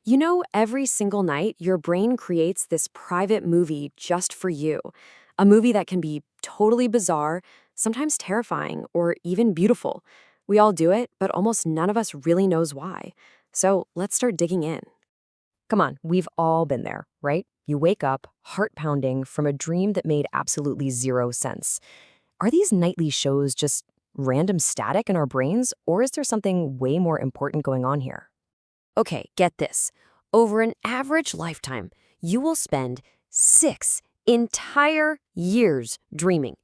You know, every single night, your brain creates this private movie just for you. A movie that can be totally bizarre, sometimes terrifying, or even beautiful. We all do it, but almost none of us really knows why. So let's start digging in. Come on, we've all been there, right? You wake up, heart pounding, from a dream that made absolutely zero sense. Are these nightly shows just random static in our brains, or is there something way more important going on here? Okay, get this. Over an average lifetime, you will spend 6 entire years dreaming.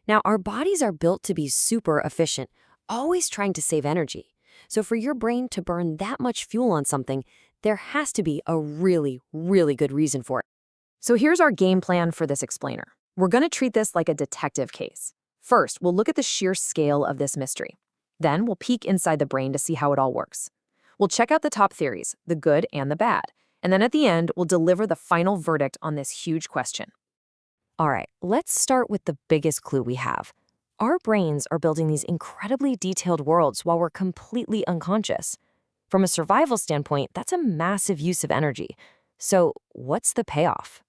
Now, our bodies are built to be super efficient, always trying to save energy. So for your brain to burn that much fuel on something, there has to be a really, really good reason for it. So here's our game plan for this explainer. We're going to treat this like a detective case. First, we'll look at the sheer scale of this mystery. Then we'll peek inside the brain to see how it all works. We'll check out the top theories, the good and the bad. And then at the end, we'll deliver the final verdict on this huge question. All right, let's start with the biggest clue we have. Our brains are building these incredibly detailed worlds while we're completely unconscious. From a survival standpoint, that's a massive use of energy. So what's the payoff?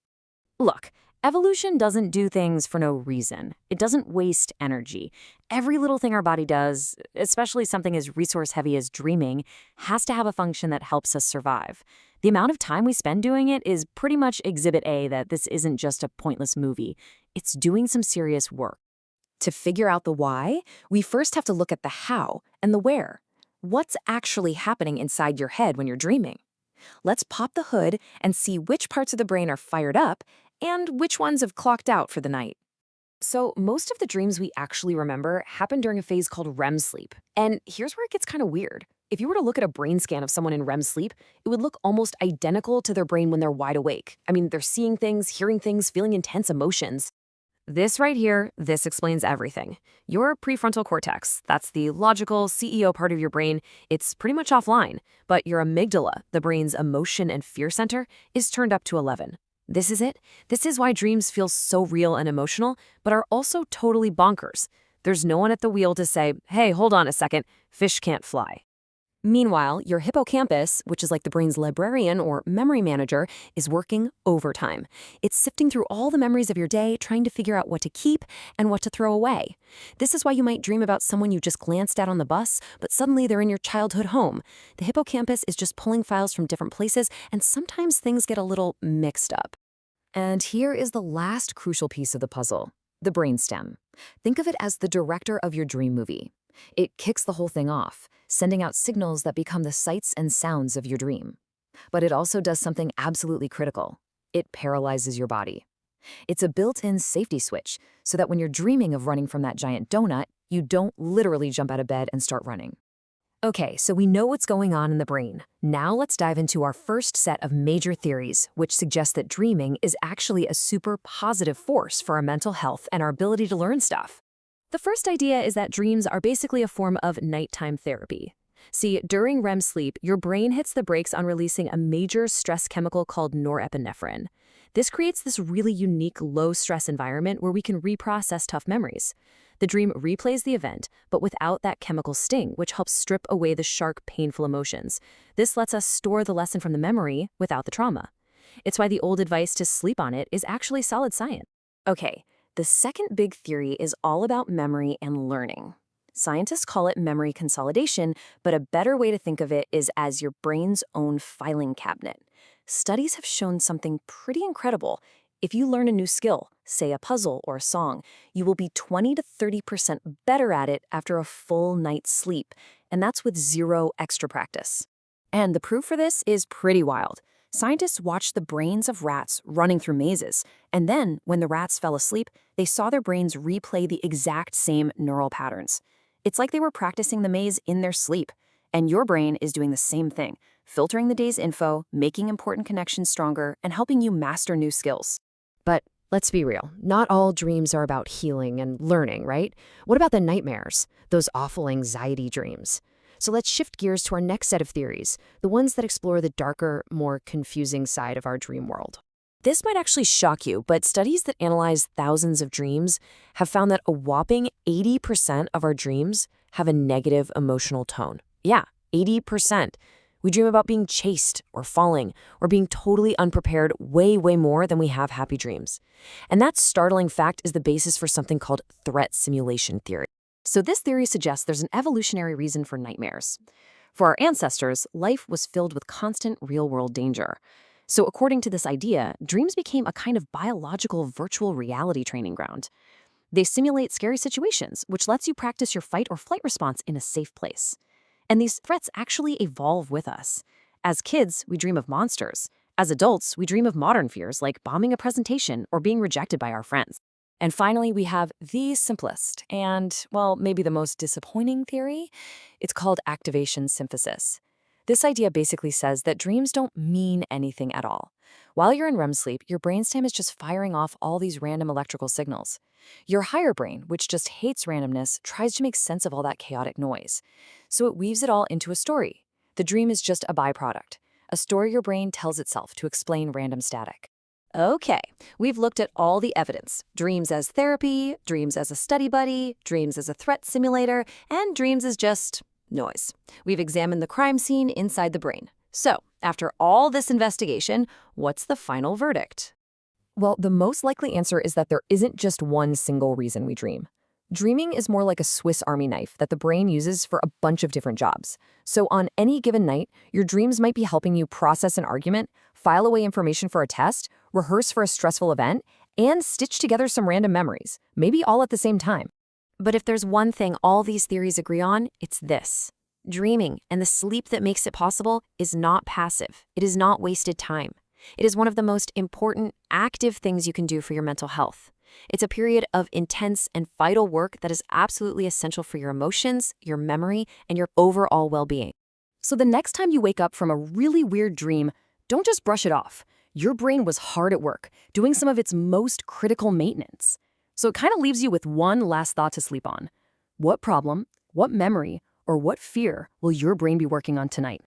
Look, evolution doesn't do things for no reason. It doesn't waste energy. Every little thing our body does, especially something as resource-heavy as dreaming, has to have a function that helps us survive. The amount of time we spend doing it is pretty much exhibit A that this isn't just a pointless movie. It's doing some serious work. To figure out the why, we first have to look at the how and the where. What's actually happening inside your head when you're dreaming? Let's pop the hood and see which parts of the brain are fired up and which ones have clocked out for the night. So most of the dreams we actually remember happen during a phase called REM sleep. And here's where it gets kind of weird. If you were to look at a brain scan of someone in REM sleep, it would look almost identical to their brain when they're wide awake. I mean, they're seeing things, hearing things, feeling intense emotions. This right here, this explains everything. Your prefrontal cortex, that's the logical CEO part of your brain, it's pretty much offline, but your amygdala, the brain's emotion and fear center, is turned up to 11. This is it. This is why dreams feel so real and emotional, but are also totally bonkers. There's no one at the wheel to say, hey, hold on a second, fish can't fly. Meanwhile, your hippocampus, which is like the brain's librarian or memory manager, is working overtime. It's sifting through all the memories of your day, trying to figure out what to keep and what to throw away. This is why you might dream about someone you just glanced at on the bus, but suddenly they're in your childhood home. The hippocampus is just pulling files from different places, and sometimes things get a little mixed up. And here is the last crucial piece of the puzzle, the brainstem. Think of it as the director of your dream movie. It kicks the whole thing off, sending out signals that become the sights and sounds of your dream. But it also does something absolutely critical. It paralyzes your body. It's a built-in safety switch, so that when you're dreaming of running from that giant donut, you don't literally jump out of bed and start running. Okay, so we know what's going on in the brain. Now let's dive into our first set of major theories, which suggest that dreaming is actually a super positive force for our mental health and our ability to learn stuff. The first idea is that dreams are basically a form of nighttime therapy. See, during REM sleep, your brain hits the brakes on releasing a major stress chemical called norepinephrine. This creates this really unique low-stress environment where we can reprocess tough memories. The dream replays the event, but without that chemical sting, which helps strip away the sharp, painful emotions. This lets us store the lesson from the memory without the trauma. It's why the old advice to sleep on it is actually solid science. Okay. The second big theory is all about memory and learning. Scientists call it memory consolidation, but a better way to think of it is as your brain's own filing cabinet. Studies have shown something pretty incredible. If you learn a new skill, say a puzzle or a song, you will be 20 to 30% better at it after a full night's sleep, and that's with zero extra practice. And the proof for this is pretty wild. Scientists watched the brains of rats running through mazes, and then, when the rats fell asleep, they saw their brains replay the exact same neural patterns. It's like they were practicing the maze in their sleep, and your brain is doing the same thing, filtering the day's info, making important connections stronger, and helping you master new skills. But let's be real, not all dreams are about healing and learning, right? What about the nightmares, those awful anxiety dreams? So let's shift gears to our next set of theories, the ones that explore the darker, more confusing side of our dream world. This might actually shock you, but studies that analyze thousands of dreams have found that a whopping 80% of our dreams have a negative emotional tone. Yeah, 80%, We dream about being chased or falling or being totally unprepared way, way more than we have happy dreams. And that startling fact is the basis for something called threat simulation theory. So this theory suggests there's an evolutionary reason for nightmares. For our ancestors, life was filled with constant real-world danger. So according to this idea, dreams became a kind of biological virtual reality training ground. They simulate scary situations, which lets you practice your fight or flight response in a safe place. And these threats actually evolve with us. As kids, we dream of monsters. As adults, we dream of modern fears like bombing a presentation or being rejected by our friends. And finally, we have the simplest and, well, maybe the most disappointing theory. It's called activation synthesis. This idea basically says that dreams don't mean anything at all. While you're in REM sleep, your brainstem is just firing off all these random electrical signals. Your higher brain, which just hates randomness, tries to make sense of all that chaotic noise. So it weaves it all into a story. The dream is just a byproduct, a story your brain tells itself to explain random static. Okay, we've looked at all the evidence. Dreams as therapy, dreams as a study buddy, dreams as a threat simulator, and dreams as just noise. We've examined the crime scene inside the brain. So, after all this investigation, what's the final verdict? Well, the most likely answer is that there isn't just one single reason we dream. Dreaming is more like a Swiss Army knife that the brain uses for a bunch of different jobs. So on any given night, your dreams might be helping you process an argument, file away information for a test, rehearse for a stressful event, and stitch together some random memories, maybe all at the same time. But if there's one thing all these theories agree on, it's this. Dreaming and the sleep that makes it possible is not passive. It is not wasted time. It is one of the most important, active things you can do for your mental health. It's a period of intense and vital work that is absolutely essential for your emotions, your memory, and your overall well-being. So the next time you wake up from a really weird dream, don't just brush it off. Your brain was hard at work, doing some of its most critical maintenance. So it kind of leaves you with one last thought to sleep on. What problem, what memory, or what fear will your brain be working on tonight?